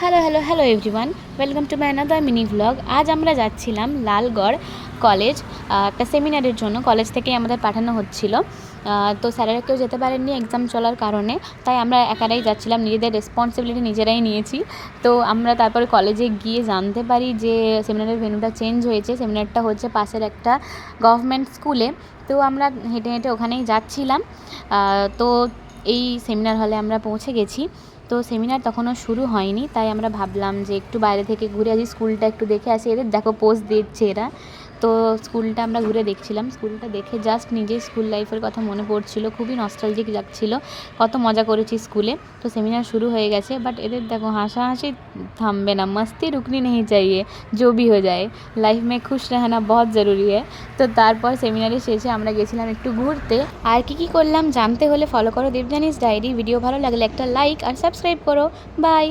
Hello everyone, welcome to my another mini vlog. আজ আমরা যাচ্ছিলাম লালগড় কলেজ একটা সেমিনারের জন্য। কলেজ থেকে আমাদের পাঠানো হচ্ছিল। তো স্যারেরা কেউ যেতে পারেননি এক্সাম চলার কারণে, তাই আমরা একারাই যাচ্ছিলাম, নিজেদের রেসপন্সিবিলিটি নিজেরাই নিয়েছি। তো আমরা তারপরে কলেজে গিয়ে জানতে পারি যে সেমিনারের ভেন্যুটা চেঞ্জ হয়েছে। সেমিনারটা হচ্ছে পাশের একটা গভর্নমেন্ট স্কুলে। তো আমরা হেঁটে হেঁটে ওখানেই যাচ্ছিলাম। তো এই সেমিনার হলে আমরা পৌঁছে গেছি। তো সেমিনার তখনও শুরু হয়নি, তাই আমরা ভাবলাম যে একটু বাইরে থেকে ঘুরে আসি, স্কুলটা একটু দেখে আসি। এদের দেখো পোজ দিচ্ছে এরা। তো স্কুলটা আমরা ঘুরে দেখছিলাম। স্কুলটা দেখে জাস্ট নিজের স্কুল লাইফের কথা মনে পড়ছিল, খুবই নস্টালজিক লাগছিল, কত মজা করেছি স্কুলে। তো সেমিনার শুরু হয়ে গেছে, বাট এদের দেখো হাসাহাসি থামবে না, মস্তি রুকনি नहीं चाहिए, जो भी हो जाए लाइफ में खुश रहना बहुत ज़रूरी है। তো তারপর সেমিনারের শেষে আমরা গেছিলাম একটু ঘুরতে। আর কি করলাম জানতে হলে ফলো করো দেবযানীস ডায়েরি। ভিডিও ভালো লাগলে একটা লাইক আর সাবস্ক্রাইব করো। বাই।